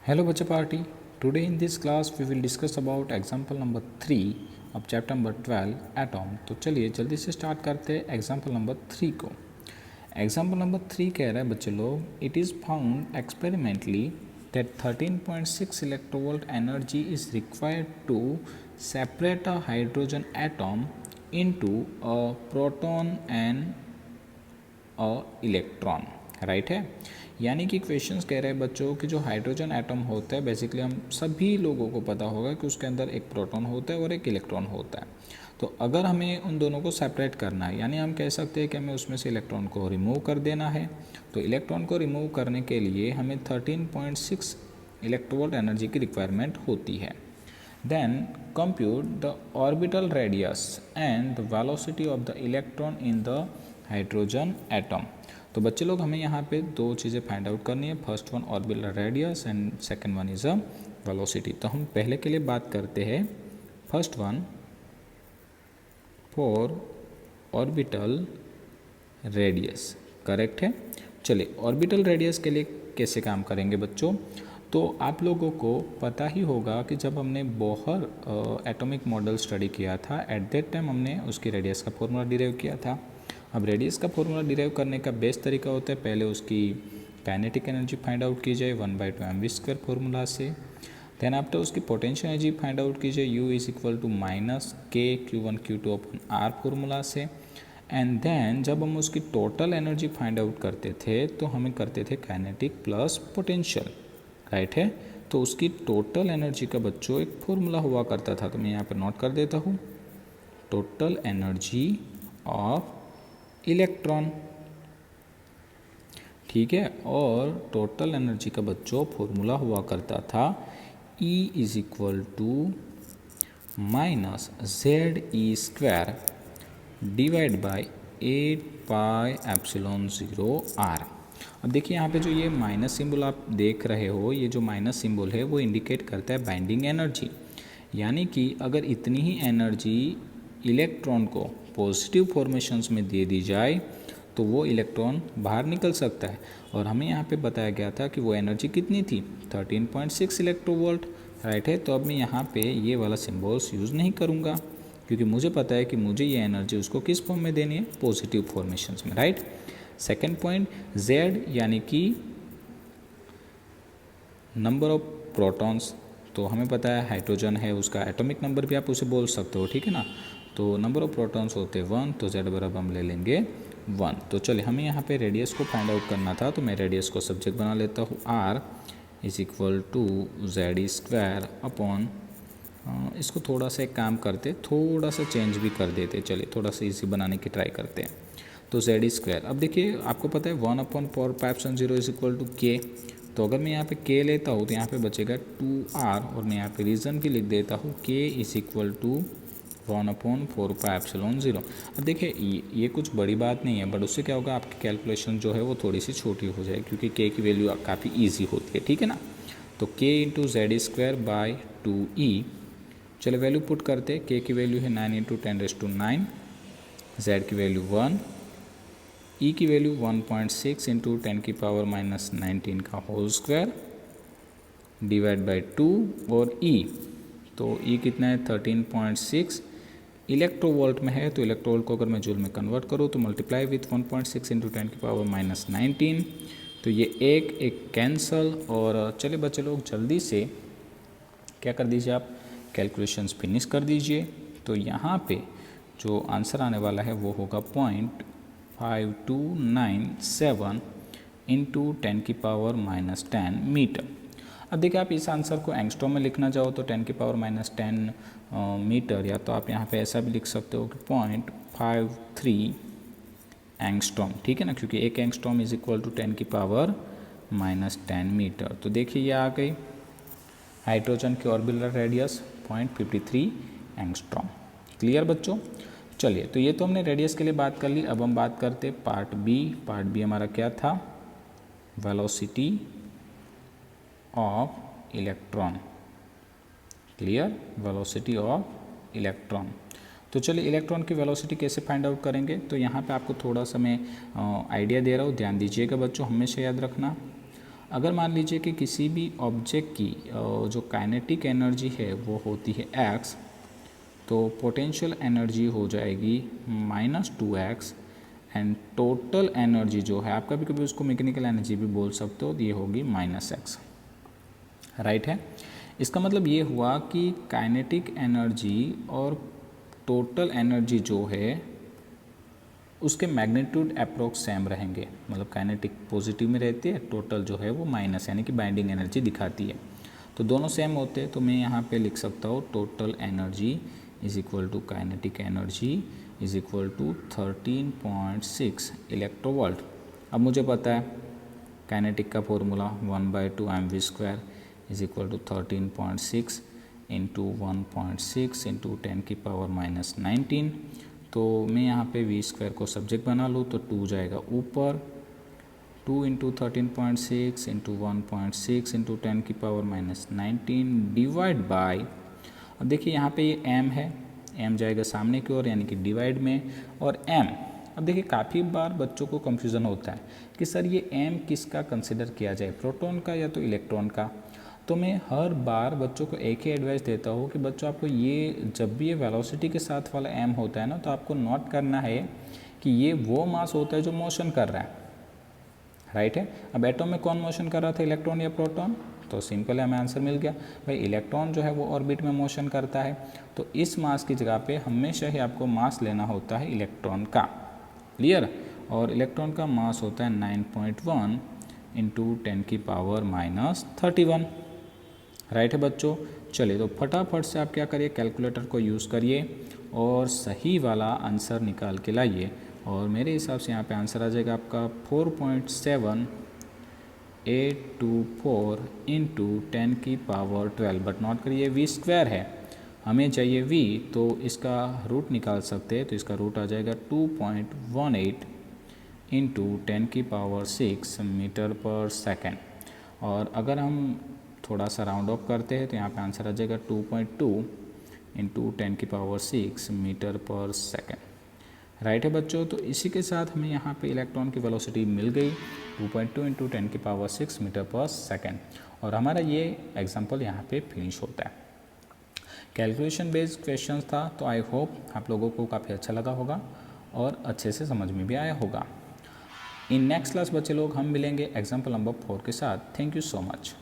Hello Bacha Party. Today in this class we will discuss about example number 3 of chapter number 12 atom. तो चलिए जल्दी से start करते हैं एग्जाम्पल नंबर 3 को. एग्जाम्पल नंबर 3 कह रहा है बच्चे लोग, it is found experimentally that 13.6 electrovolt energy is required to separate a hydrogen atom into a proton and a electron. Right है. यानी कि क्वेश्चंस कह रहे हैं बच्चों कि जो हाइड्रोजन एटम होता है, बेसिकली हम सभी लोगों को पता होगा कि उसके अंदर एक प्रोटॉन होता है और एक इलेक्ट्रॉन होता है. तो अगर हमें उन दोनों को सेपरेट करना है, यानी हम कह सकते हैं कि हमें उसमें से इलेक्ट्रॉन को रिमूव कर देना है. तो इलेक्ट्रॉन को रिमूव करने के लिए हमें 13.6 इलेक्ट्रोवोल्ट एनर्जी की रिक्वायरमेंट होती है. Then compute the orbital radius and the velocity of the electron in the hydrogen atom. तो बच्चे लोग हमें यहाँ पे दो चीज़ें फाइंड आउट करनी है. First one orbital radius and second one is a velocity. तो हम पहले के लिए बात करते हैं first one for orbital radius. Correct है. चलिए ऑर्बिटल रेडियस के लिए कैसे काम करेंगे बच्चों. तो आप लोगों को पता ही होगा कि जब हमने बोहर एटॉमिक मॉडल स्टडी किया था, एट दैट टाइम हमने उसकी रेडियस का फॉर्मूला डिराइव किया था. अब रेडियस का फॉर्मूला डिराइव करने का बेस्ट तरीका होता है, पहले उसकी काइनेटिक एनर्जी फाइंड आउट की जाए 1/2mv² फॉर्मूला से. देन आफ्टर उसकी पोटेंशियल एनर्जी फाइंड आउट की जाए U is equal to -k Q1 Q2 upon R formula से. एंड देन जब हम उसकी टोटल एनर्जी फाइंड आउट करते थे तो हमें करते थे काइनेटिक प्लस पोटेंशियल. राइट है. तो उसकी टोटल एनर्जी का बच्चों एक फॉर्मूला हुआ करता था, तो मैं यहाँ पर नोट कर देता हूँ. Total energy of electron. ठीक है. और टोटल एनर्जी का बच्चों फॉर्मूला हुआ करता था E is equal to -ZE² divide by 8πε0R. अब देखिए यहाँ पे जो ये माइनस सिंबल आप देख रहे हो, ये जो माइनस सिंबल है वो इंडिकेट करता है बाइंडिंग एनर्जी. यानी कि अगर इतनी ही एनर्जी इलेक्ट्रॉन को पॉजिटिव फॉर्मेशंस में दे दी जाए तो वो इलेक्ट्रॉन बाहर निकल सकता है. और हमें यहाँ पे बताया गया था कि वो एनर्जी कितनी थी, 13.6 इलेक्ट्रोवोल्ट. राइट है. तो अब मैं यहाँ पे ये वाला सिम्बॉल्स यूज़ नहीं करूँगा, क्योंकि मुझे पता है कि मुझे ये एनर्जी उसको किस फॉर्म में देनी है, पॉजिटिव फॉर्मेशंस में. राइट. सेकेंड पॉइंट Z यानी कि नंबर ऑफ प्रोटॉन्स. तो हमें पता है हाइड्रोजन है, उसका एटॉमिक नंबर भी आप उसे बोल सकते हो. ठीक है ना. तो नंबर ऑफ प्रोटॉन्स होते हैं 1, तो Z बराबर हम ले लेंगे 1. तो चलिए हमें यहाँ पे रेडियस को फाइंड आउट करना था, तो मैं रेडियस को सब्जेक्ट बना लेता हूँ. R is equal to ZE² upon, इसको थोड़ा सा एक काम करते, थोड़ा सा चेंज भी कर देते. चलिए थोड़ा सा इजी बनाने की ट्राई करते हैं. तो ZE². अब देखिए आपको पता है 1/4πε0 इज इक्वल टू k. तो अगर मैं यहाँ पे k लेता हूँ तो यहाँ पे बचेगा 2R, और मैं यहाँ पे रीज़न भी लिख देता हूँ k इज इक्वल टू 1/4πε0. अब देखिए ये कुछ बड़ी बात नहीं है, बट उससे क्या होगा, आपकी कैलकुलेशन जो है वो थोड़ी सी छोटी हो जाए, क्योंकि k की वैल्यू काफ़ी ईजी होती है. ठीक है ना. तो k इंटू ZE²/2E. चलो वैल्यू पुट करते. k की वैल्यू है 9 × 10⁻⁹, z की वैल्यू 1, E की वैल्यू 1.6 × 10⁻⁻19 का होल स्क्वायर डिवाइड बाई 2. और E, तो E कितना है 13.6 इलेक्ट्रोवोल्ट में है. तो इलेक्ट्रोवोल्ट को अगर मैं जूल में कन्वर्ट करूँ तो मल्टीप्लाई विथ 1.6 × 10⁻⁻19. तो ये एक कैंसल. और चले बच्चे लोग जल्दी से क्या कर दीजिए, आप कैलकुलेशंस फिनिश कर दीजिए. तो यहाँ पे जो आंसर आने वाला है वो होगा 0.5297 × 10⁻⁻10 मीटर. अब देखिए आप इस आंसर को एंगस्ट्रॉम में लिखना चाहो तो 10⁻⁻10 मीटर, या तो आप यहाँ पे ऐसा भी लिख सकते हो कि 0.53 एंगस्ट्रॉम. ठीक है ना, क्योंकि एक angstrom is equal to 10⁻⁻10 metre. तो देखिए ये आ गई हाइड्रोजन की ऑर्बिटल रेडियस 0.53 एंगस्ट्रॉम. क्लियर बच्चों. चलिए तो ये तो हमने रेडियस के लिए बात कर ली. अब हम बात करते पार्ट बी. पार्ट बी हमारा क्या था, velocity of electron. Clear. Velocity of electron. तो चलिए इलेक्ट्रॉन की वेलोसिटी कैसे फाइंड आउट करेंगे. तो यहाँ पे आपको थोड़ा सा मैं आइडिया दे रहा हूँ, ध्यान दीजिएगा बच्चों, हमेशा याद रखना. अगर मान लीजिए कि किसी भी ऑब्जेक्ट की जो काइनेटिक एनर्जी है वो होती है x, तो पोटेंशियल एनर्जी हो जाएगी -2x एंड टोटल एनर्जी जो है, आप कभी कभी उसको मैकेनिकल एनर्जी भी बोल सकते हो, ये होगी -x। राइट है। इसका मतलब ये हुआ कि काइनेटिक एनर्जी और टोटल एनर्जी जो है उसके मैग्नीट्यूड अप्रोक्स सेम रहेंगे, मतलब काइनेटिक पॉजिटिव में रहती है, टोटल जो है वो माइनस यानी कि बाइंडिंग एनर्जी दिखाती है। तो दोनों सेम होते हैं, तो मैं यहाँ पे लिख सकता हूँ total energy is equal to kinetic energy is equal to 13.6 electronvolt. अब मुझे पता है काइनेटिक का formula 1/2 mv² is equal to 13.6 into 1.6 into 10⁻⁻19। तो मैं यहाँ पे v² को सब्जेक्ट बना लूँ तो 2 जाएगा ऊपर, 2 into 13.6 into 1.6 into 10⁻⁻19 divide by, अब देखिए यहाँ पे ये m है, m जाएगा सामने की ओर यानी कि डिवाइड में, और m, अब देखिए काफ़ी बार बच्चों को कंफ्यूजन होता है कि सर ये m किसका कंसिडर किया जाए, प्रोटॉन का या तो इलेक्ट्रॉन का। तो मैं हर बार बच्चों को एक ही एडवाइस देता हूँ कि बच्चों आपको ये जब भी ये वेलोसिटी के साथ वाला m होता है ना, तो आपको नोट करना है कि ये वो मास होता है जो मोशन कर रहा है। राइट है। अब एटम में कौन मोशन कर रहा था, इलेक्ट्रॉन या प्रोटॉन? तो सिंपल है, हमें आंसर मिल गया भाई, इलेक्ट्रॉन जो है वो ऑर्बिट में मोशन करता है। तो इस मास की जगह पे हमेशा ही आपको मास लेना होता है इलेक्ट्रॉन का। क्लियर। और इलेक्ट्रॉन का मास होता है 9.1 इंटू 10⁻31। राइट है बच्चों। चलिए तो फटाफट से आप क्या करिए, कैलकुलेटर को यूज़ करिए और सही वाला आंसर निकाल के लाइए। और मेरे हिसाब से यहाँ पे आंसर आ जाएगा आपका 4.7824 इंटू 10⁻12। बट नोट करिए v² है, हमें चाहिए v, तो इसका रूट निकाल सकते हैं। तो इसका रूट आ जाएगा 2.18 इंटू 10⁻6 मीटर पर सेकेंड। और अगर हम थोड़ा सा राउंड ऑफ करते हैं तो यहाँ पे आंसर आ जाएगा 2.2 इंटू 10⁻6 मीटर पर सेकेंड। राइट है बच्चों। तो इसी के साथ हमें यहाँ पे इलेक्ट्रॉन की वेलोसिटी मिल गई 2.2 इंटू 10⁻6 मीटर पर सेकेंड। और हमारा ये एग्जाम्पल यहाँ पे फिनिश होता है। कैलकुलेशन बेस्ड क्वेश्चन था, तो आई होप आप लोगों को काफ़ी अच्छा लगा होगा और अच्छे से समझ में भी आया होगा। इन नेक्स्ट क्लास बच्चे लोग हम मिलेंगे एग्जाम्पल नंबर 4 के साथ। Thank you so much.